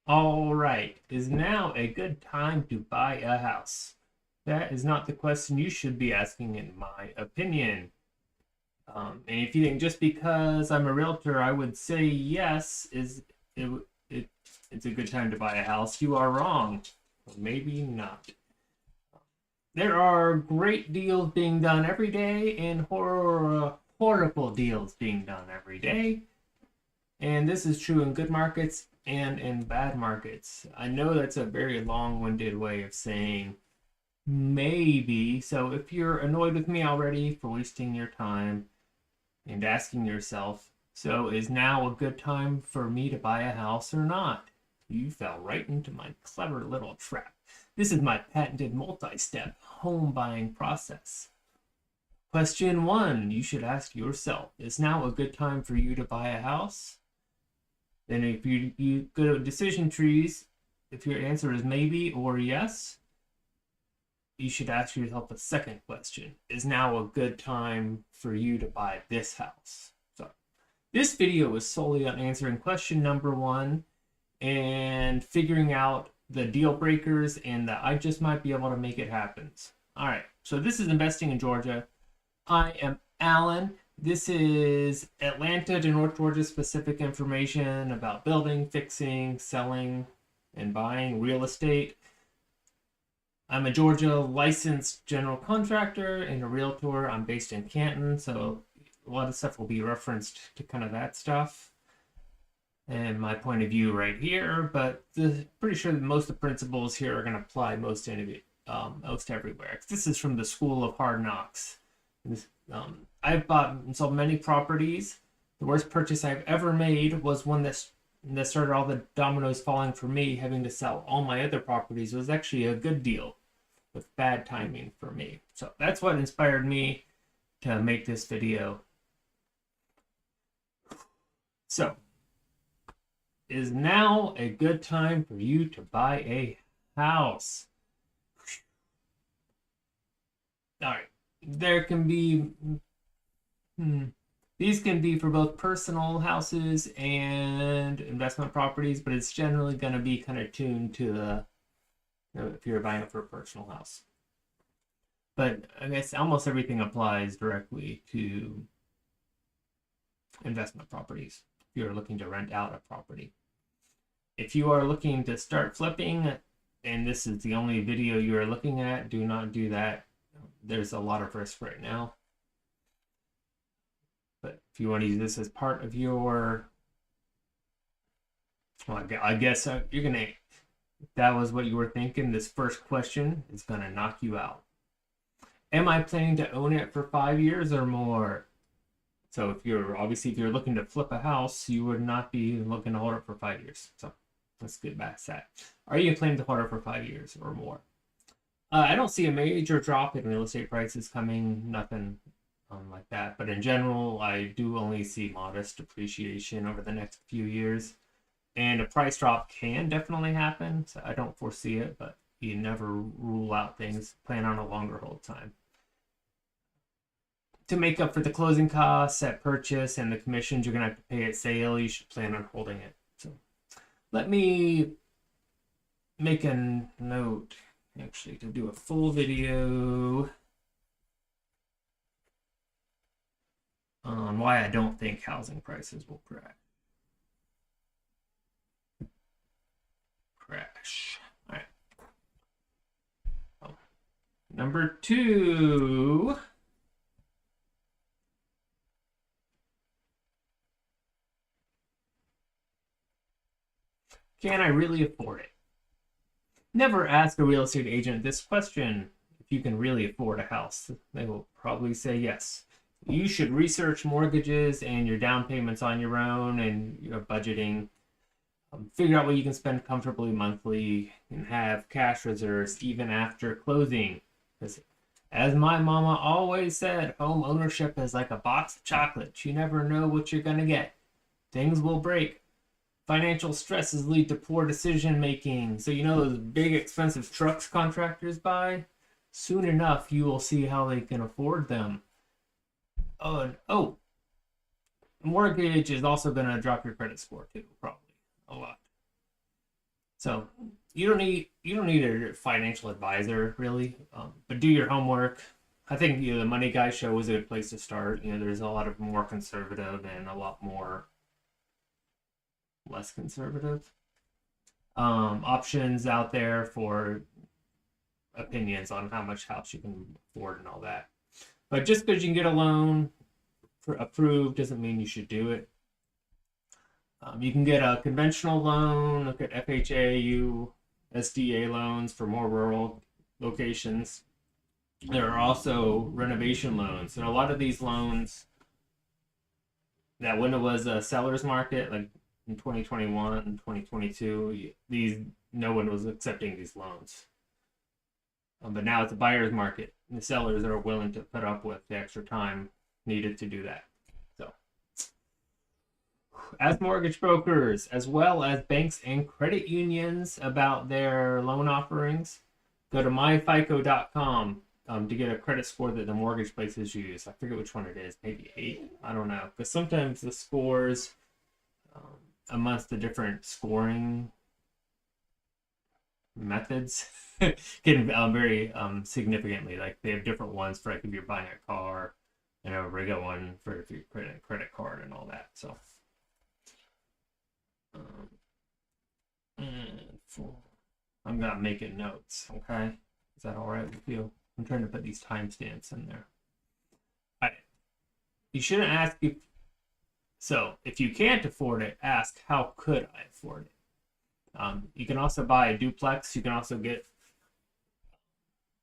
All right, is now a good time to buy a house? That is not the question you should be asking, in my opinion. And if you think just because I'm a realtor, I would say yes, it, it it's a good time to buy a house, you are wrong. Or maybe not. There are great deals being done every day and horrible deals being done every day. And this is true in good markets and in bad markets. I know that's a very long winded way of saying maybe. So if you're annoyed with me already for wasting your time and asking yourself, so is now a good time for me to buy a house or not? You fell right into my clever little trap. This is my patented multi step home buying process. Question one you should ask yourself: is now a good time for you to buy a house? Then if you go to decision trees, if your answer is maybe or yes, you should ask yourself a second question. Is now a good time for you to buy this house? So this video is solely on answering question number one and figuring out the deal breakers and that I just might be able to make it happen. All right, so this is Investing in Georgia. I am Alan. This is Atlanta to North Georgia specific information about building, fixing, selling, and buying real estate. I'm a Georgia licensed general contractor and a realtor. I'm based in Canton, so a lot of stuff will be referenced to kind of that stuff and my point of view right here. But pretty sure that most of the principles here are going to apply most everywhere. This is from the School of Hard Knocks. I've bought and sold many properties. The worst purchase I've ever made was one that started all the dominoes falling for me. Having to sell all my other properties was actually a good deal with bad timing for me. So that's what inspired me to make this video. So, is now a good time for you to buy a house? All right. There can be these can be for both personal houses and investment properties, but it's generally going to be kind of tuned to the if you're buying it for a personal house. But I guess almost everything applies directly to investment properties if you're looking to rent out a property. If you are looking to start flipping and this is the only video you are looking at, do not do that. There's a lot of risk right now. But if you want to use this as part of your, well, I guess you're going to, if that was what you were thinking, this first question is going to knock you out. Am I planning to own it for 5 years or more? So if you're looking to flip a house, you would not be looking to hold it for 5 years. So let's get back to that. Are you planning to hold it for 5 years or more? I don't see a major drop in real estate prices coming, nothing like that. But in general, I do only see modest appreciation over the next few years. And a price drop can definitely happen. So I don't foresee it, but you never rule out things. Plan on a longer hold time. To make up for the closing costs at purchase and the commissions you're going to have to pay at sale, you should plan on holding it. So let me make a note actually to do a full video on why I don't think housing prices will crash. All right. Oh. Number two. Can I really afford it? Never ask a real estate agent this question. If you can really afford a house, they will probably say yes. You should research mortgages and your down payments on your own and your budgeting. Figure out what you can spend comfortably monthly and have cash reserves even after closing. Because as my mama always said, home ownership is like a box of chocolates. You never know what you're going to get. Things will break. Financial stresses lead to poor decision making. So you know those big expensive trucks contractors buy? Soon enough, you will see how they can afford them. Oh, mortgage is also going to drop your credit score too, probably a lot. So you don't need a financial advisor really, but do your homework. I think the Money Guy show is a good place to start. There's a lot of more conservative and a lot more less conservative options out there for opinions on how much house you can afford and all that. But just because you can get a loan for approved doesn't mean you should do it. You can get a conventional loan, look at FHA, SDA loans for more rural locations. There are also renovation loans. And a lot of these loans, that when it was a seller's market, like in 2021 and 2022, no one was accepting these loans. But now it's a buyer's market. And the sellers are willing to put up with the extra time needed to do that. So, as mortgage brokers, as well as banks and credit unions about their loan offerings, go to myfico.com to get a credit score that the mortgage places use. I forget which one it is, maybe 8. I don't know, because sometimes the scores amongst the different scoring methods can vary significantly. Like they have different ones for like if you're buying a car, and a regular one for if you're credit card and all that. So, I'm not making notes. Okay, is that all right with you? I'm trying to put these timestamps in there. You shouldn't ask if. So if you can't afford it, ask how could I afford it. You can also buy a duplex. You can also get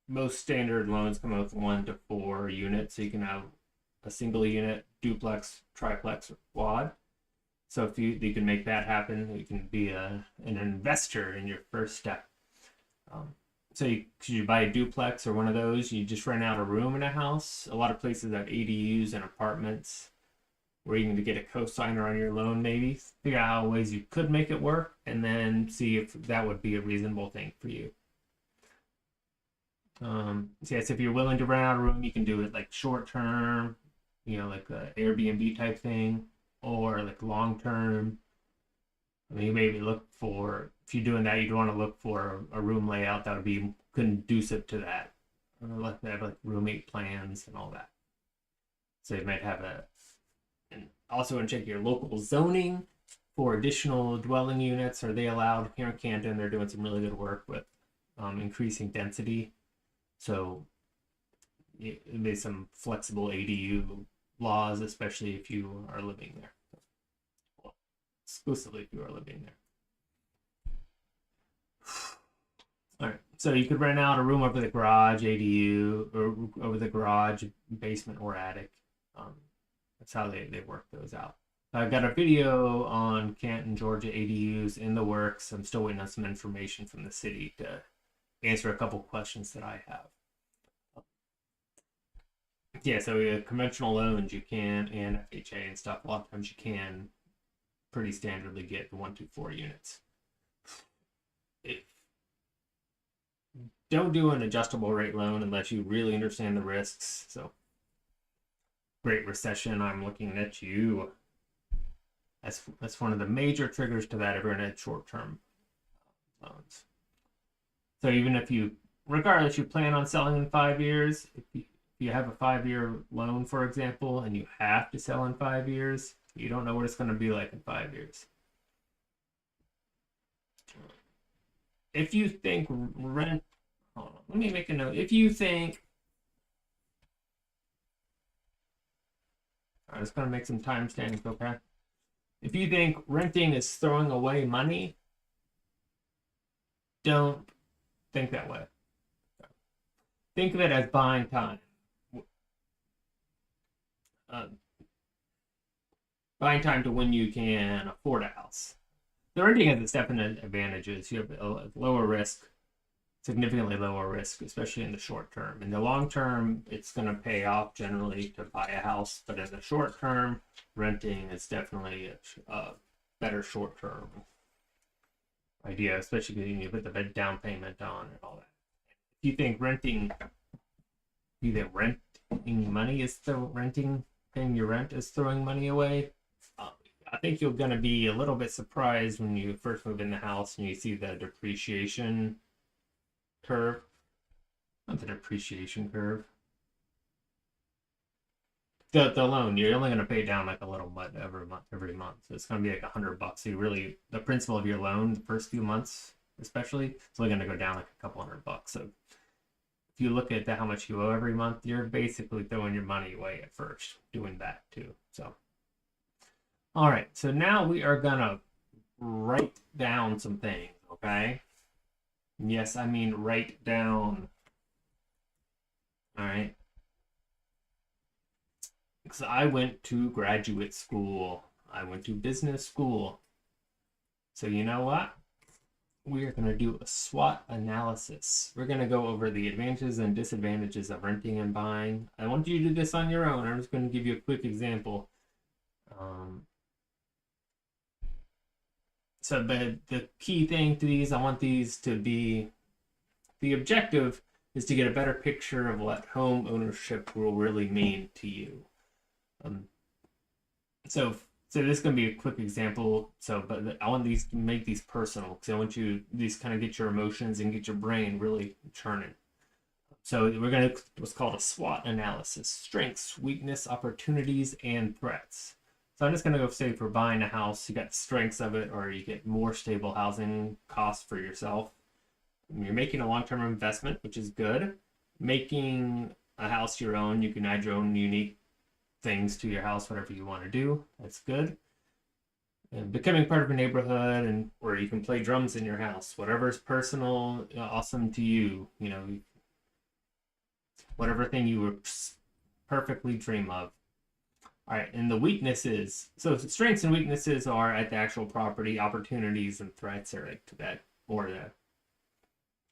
most standard loans come with 1 to 4 units, so you can have a single unit, duplex, triplex, or quad. So if you can make that happen, you can be an investor in your first step. So you buy a duplex or one of those, you just rent out a room in a house. A lot of places have ADUs and apartments where you can get a co-signer on your loan, maybe figure out how ways you could make it work, and then see if that would be a reasonable thing for you. So yes, if you're willing to rent out a room, you can do it like short term, like a Airbnb type thing, or like long term. I mean, maybe look for, if you're doing that, you'd want to look for a room layout that would be conducive to that. Like they have like roommate plans and all that. So you might have and also want to check your local zoning for additional dwelling units. Are they allowed? Here in Canton, they're doing some really good work with increasing density. So there's some flexible ADU laws, especially if you are living there. Well, exclusively if you are living there. All right, so you could rent out a room over the garage, ADU, or over the garage, basement, or attic. That's how they work those out. I've got a video on Canton, Georgia ADUs in the works. I'm still waiting on some information from the city to answer a couple questions that I have. Yeah, so conventional loans you can, and FHA and stuff, a lot of times you can pretty standardly get 1 to 4 units. Don't do an adjustable rate loan unless you really understand the risks. So, Great Recession, I'm looking at you. That's one of the major triggers to that if you're in a short-term loans. So even if regardless, you plan on selling in 5 years, if you have a 5-year loan, for example, and you have to sell in 5 years, you don't know what it's going to be like in 5 years. If you think hold on, let me make a note. If you think, I'm just going to make some timestamps, okay? If you think renting is throwing away money, don't think that way. Think of it as buying time. Buying time to when you can afford a house. The renting has its definite advantages. You have a lower risk, significantly lower risk, especially in the short term. In the long term, it's going to pay off generally to buy a house, but in the short term, renting is definitely a better short term idea, especially when you put the down payment on and all that. If you think renting money is still renting, paying your rent is throwing money away, I think you're going to be a little bit surprised when you first move in the house and you see the depreciation curve. Not the depreciation curve. The loan, you're only going to pay down like a little bit every month. So it's going to be like $100. So you really, the principal of your loan, the first few months especially, it's only going to go down like a couple $100. So if you look at how much you owe every month, you're basically throwing your money away at first doing that too. So, all right. So now we are going to write down some things, okay? Yes, I mean write down. All right. Because I went to graduate school. I went to business school. So you know what? We are going to do a SWOT analysis. We're going to go over the advantages and disadvantages of renting and buying. I want you to do this on your own. I'm just going to give you a quick example. So the key thing to these, I want these to be, the objective is to get a better picture of what home ownership will really mean to you. So this is going to be a quick example. But I want these to make these personal because I want you these kind of get your emotions and get your brain really churning. So we're going to what's called a SWOT analysis: strengths, weakness, opportunities, and threats. So I'm just going to go say for buying a house, you got the strengths of it, or you get more stable housing costs for yourself. You're making a long-term investment, which is good. Making a house your own, you can add your own unique things to your house, whatever you want to do. That's good. And becoming part of a neighborhood, and where you can play drums in your house, whatever is personal, awesome to you. You know, whatever thing you would perfectly dream of. All right, and the weaknesses. So the strengths and weaknesses are at the actual property. Opportunities and threats are like to that, or the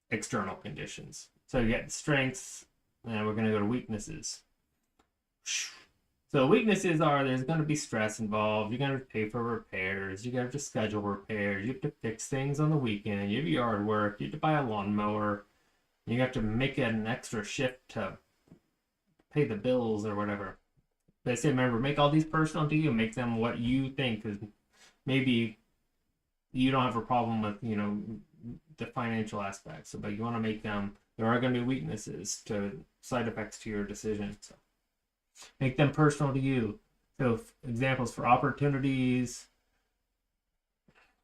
external conditions. So you got strengths, and we're going to go to weaknesses. So weaknesses are there's going to be stress involved. You're going to pay for repairs. You have to schedule repairs. You have to fix things on the weekend. You have yard work. You have to buy a lawnmower. You have to make an extra shift to pay the bills or whatever. But I say, remember, make all these personal to you. Make them what you think, because maybe you don't have a problem with, the financial aspects. But you want to make them, there are going to be weaknesses to side effects to your decision. So make them personal to you. So examples for opportunities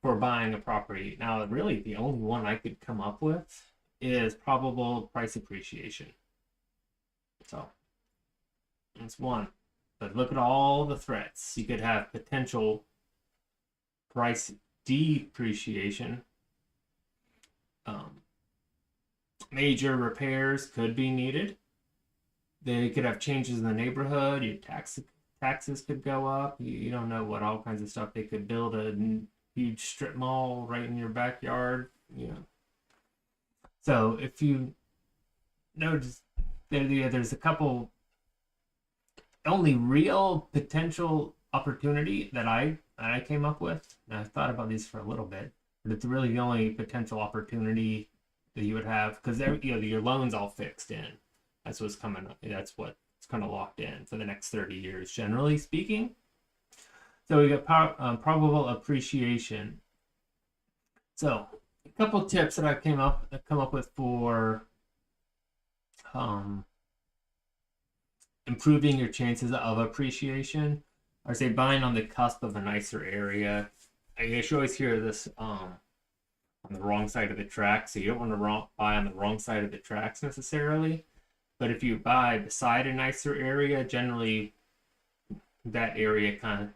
for buying a property. Now, really, the only one I could come up with is probable price appreciation. So that's one. But look at all the threats. You could have potential price depreciation. Major repairs could be needed. They could have changes in the neighborhood. Your taxes could go up. You don't know what all kinds of stuff. They could build a huge strip mall right in your backyard. So if you notice, there's a couple. Only real potential opportunity that I came up with, and I thought about these for a little bit, but it's really the only potential opportunity that you would have, because your loan's all fixed in. That's what's coming up. That's what's kind of locked in for the next 30 years, generally speaking. So we got probable appreciation. So a couple tips that I've come up with for improving your chances of appreciation. I say buying on the cusp of a nicer area. I should always hear this on the wrong side of the track, so you don't want to buy on the wrong side of the tracks necessarily. But if you buy beside a nicer area, generally that area kind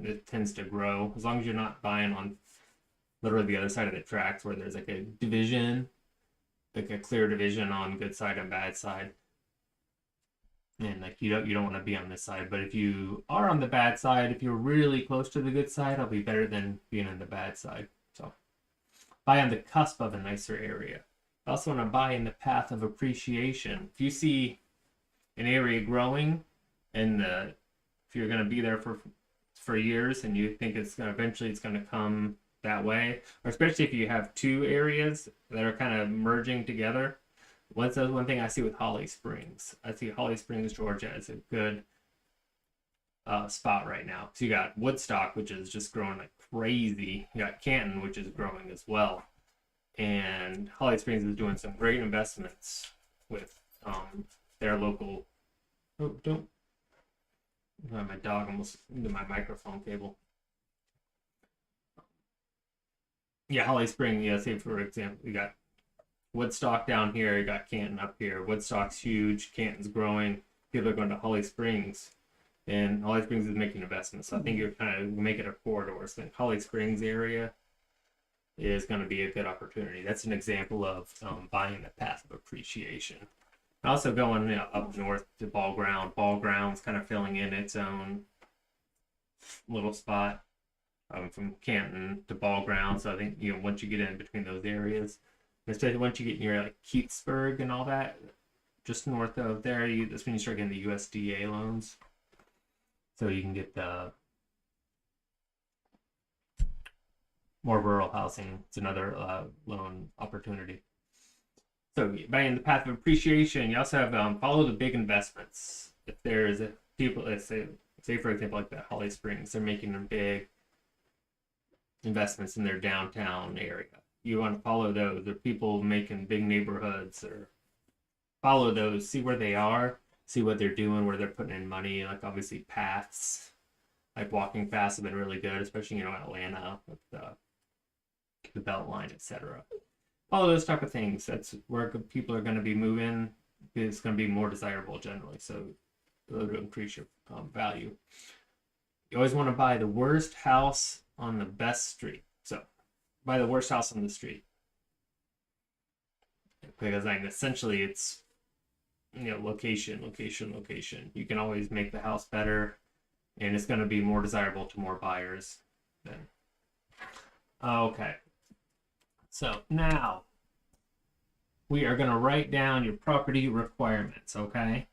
of tends to grow, as long as you're not buying on literally the other side of the tracks where there's like a division, like a clear division on good side and bad side. And like you don't want to be on this side. But if you are on the bad side, if you're really close to the good side, it'll be better than being on the bad side. So buy on the cusp of a nicer area. I also want to buy in the path of appreciation. If you see an area growing, and if you're going to be there for years, and you think eventually it's going to come that way, or especially if you have two areas that are kind of merging together. One thing I see with Holly Springs. I see Holly Springs, Georgia as a good spot right now. So you got Woodstock, which is just growing like crazy. You got Canton, which is growing as well. And Holly Springs is doing some great investments with their local. Oh, don't. My dog almost into my microphone cable. Yeah, Holly Springs. Yeah, say for example, you got Woodstock down here. You got Canton up here. Woodstock's huge. Canton's growing. People are going to Holly Springs, and Holly Springs is making investments. So I think you're kind of make it a corridor. So I think Holly Springs area is going to be a good opportunity. That's an example of buying the path of appreciation. Also going up north to Ball Ground. Ball Ground's kind of filling in its own little spot from Canton to Ball Ground. So I think once you get in between those areas, especially once you get near like Keatsburg and all that, just north of there, that's when you start getting the USDA loans. So you can get the more rural housing. It's another loan opportunity. So buying the path of appreciation, you also have follow the big investments. If there's people, let's say for example, like that Holly Springs, they're making them big investments in their downtown area. You want to follow those. Or people making big neighborhoods, or follow those, see where they are, see what they're doing, where they're putting in money. Like obviously paths, like walking paths have been really good, especially Atlanta with the Beltline, etc. All those type of things. That's where people are going to be moving. It's going to be more desirable generally. So it'll increase your value. You always want to buy the worst house on the best street. So buy the worst house on the street. Because essentially it's location. You can always make the house better, and it's going to be more desirable to more buyers then. Okay. So now we are going to write down your property requirements, okay?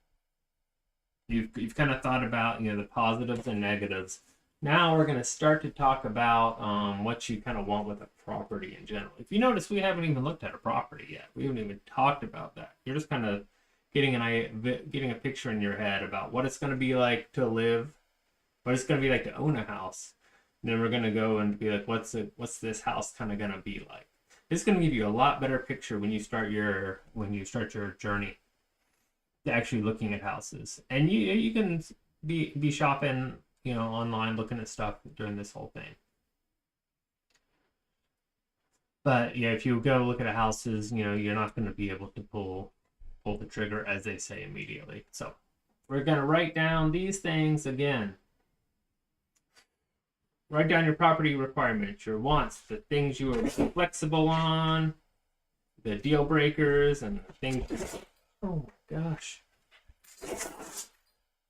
You've kind of thought about the positives and negatives. Now we're going to start to talk about what you kind of want with a property in general. If you notice, we haven't even looked at a property yet. We haven't even talked about that. You're just kind of getting a picture in your head about what it's going to be like to live, what it's going to be like to own a house. And then we're going to go and be like, what's this house kind of going to be like? It's going to give you a lot better picture when you start your journey to actually looking at houses. And you can be shopping, online, looking at stuff during this whole thing. But yeah, if you go look at houses, you're not going to be able to pull the trigger, as they say, immediately. So we're going to write down these things again. Write down your property requirements, your wants, the things you are flexible on, the deal breakers, and the things. Oh my gosh.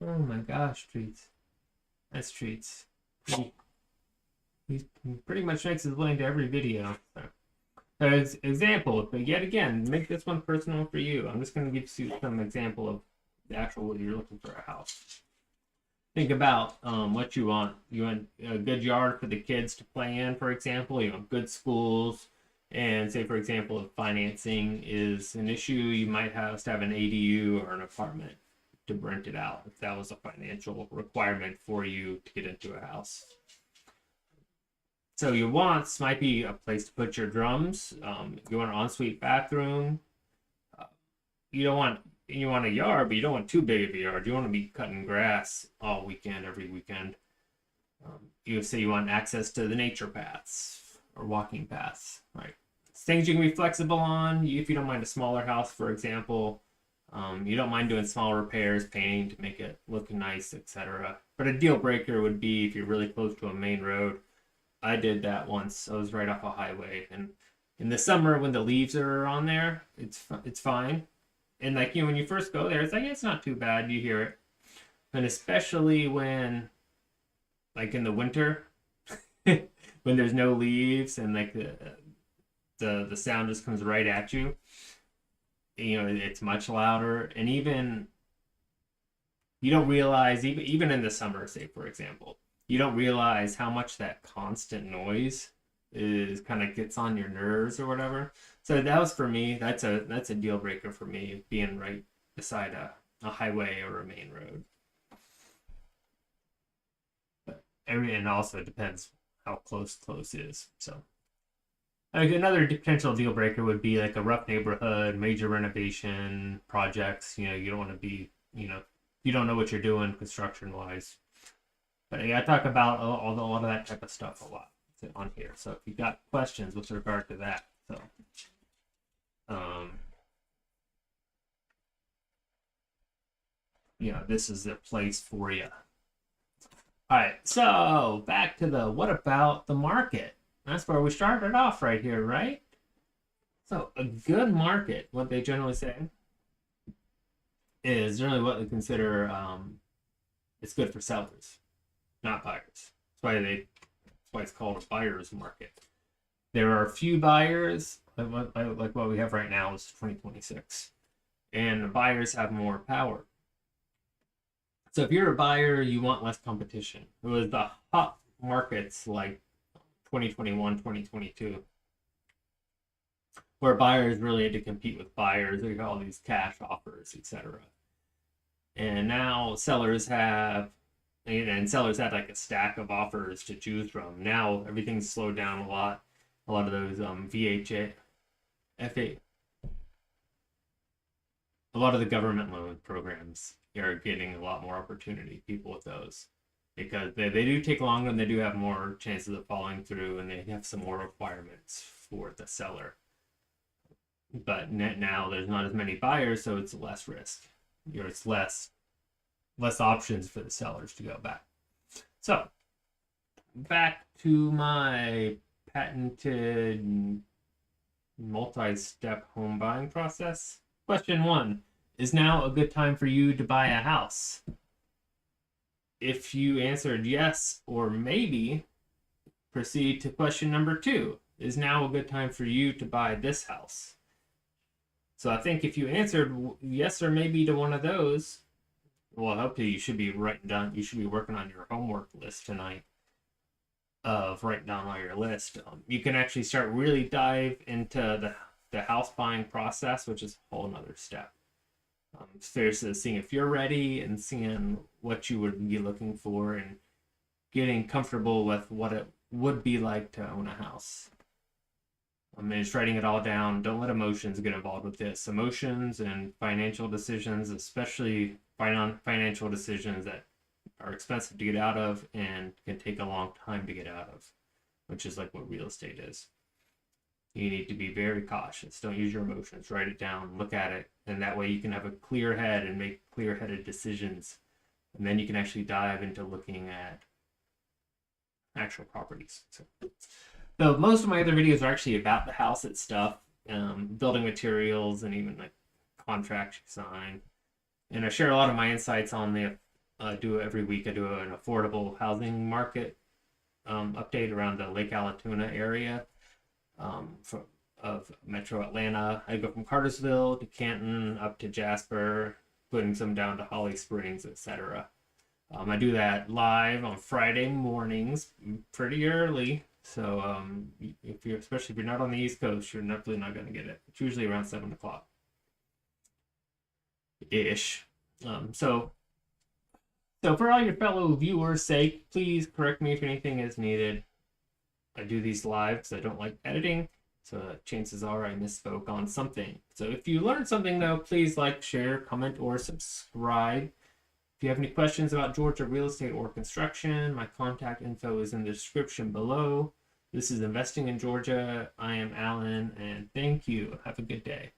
Oh my gosh, Treats. That's Treats. He pretty much makes his way into every video. So. As example, but yet again, make this one personal for you. I'm just going to give you some example of the actual what you're looking for a house. Think about what you want. You want a good yard for the kids to play in, for example. You want good schools. And say, for example, if financing is an issue, you might have to have an ADU or an apartment to rent it out if that was a financial requirement for you to get into a house. So your wants might be a place to put your drums. You want an ensuite bathroom. You want a yard, but you don't want too big of a yard. You want to be cutting grass all weekend, every weekend. You say you want access to the nature paths or walking paths, right? Things you can be flexible on. If you don't mind a smaller house, for example, you don't mind doing small repairs, painting to make it look nice, etc. But a deal breaker would be if you're really close to a main road. I did that once. I was right off a highway, and in the summer when the leaves are on there, it's fine. And when you first go there, it's it's not too bad. You hear it, and especially when, in the winter, when there's no leaves and the sound just comes right at you. It's much louder, and even you don't realize even in the summer, say for example. You don't realize how much that constant noise is kind of gets on your nerves or whatever. So that was for me. That's a deal breaker for me, being right beside a highway or a main road. and also it depends how close is. So like another potential deal breaker would be like a rough neighborhood, major renovation projects. You don't want to be, you don't know what you're doing construction wise. But yeah, I talk about a lot of that type of stuff a lot on here. So if you've got questions with regard to that, so this is the place for you. All right, so back to the what about the market? That's where we started off right here, right? So a good market, what they generally say, is generally what they consider it's good for sellers, not buyers. That's why it's called a buyer's market. There are a few buyers, like what we have right now is 2026, and the buyers have more power. So if you're a buyer, you want less competition. It was the hot markets like 2021, 2022, where buyers really had to compete with buyers. They got all these cash offers, etc. And now sellers had like a stack of offers to choose from. Now everything's slowed down a lot. A lot of those VHA, FA, a lot of the government loan programs are getting a lot more opportunity, people with those, because they do take longer and they do have more chances of falling through, and they have some more requirements for the seller. But now there's not as many buyers, so it's less risk. It's less options for the sellers to go back. So back to my patented multi-step home buying process. Question 1. Is now a good time for you to buy a house? If you answered yes or maybe, proceed to question number 2. Is now a good time for you to buy this house? So I think if you answered yes or maybe to one of those, well, hopefully you should be writing down, you should be working on your homework list tonight of writing down all your list. You can actually start really dive into the house buying process, which is a whole nother step. Seriously, seeing if you're ready and seeing what you would be looking for and getting comfortable with what it would be like to own a house. Just writing it all down. Don't let emotions get involved with this. Emotions and financial decisions, especially financial decisions that are expensive to get out of and can take a long time to get out of, which is like what real estate is. You need to be very cautious. Don't use your emotions. Write it down, look at it, and that way you can have a clear head and make clear-headed decisions. And then you can actually dive into looking at actual properties. So most of my other videos are actually about the house itself, building materials, and even like contracts you sign. And I share a lot of my insights on the do every week. I do an affordable housing market update around the Lake Allatoona area of Metro Atlanta. I go from Cartersville to Canton up to Jasper, putting some down to Holly Springs, etc. I do that live on Friday mornings, pretty early. So especially if you're not on the East Coast, you're definitely not going to get it. It's usually around 7 o'clock ish. So for all your fellow viewers' sake, please correct me if anything is needed. I do these live because I don't like editing, so chances are I misspoke on something. So if you learned something though, please like, share, comment, or subscribe. If you have any questions about Georgia real estate or construction, my contact info is in the description below. This is Investing in Georgia. I am Alan, and thank you. Have a good day.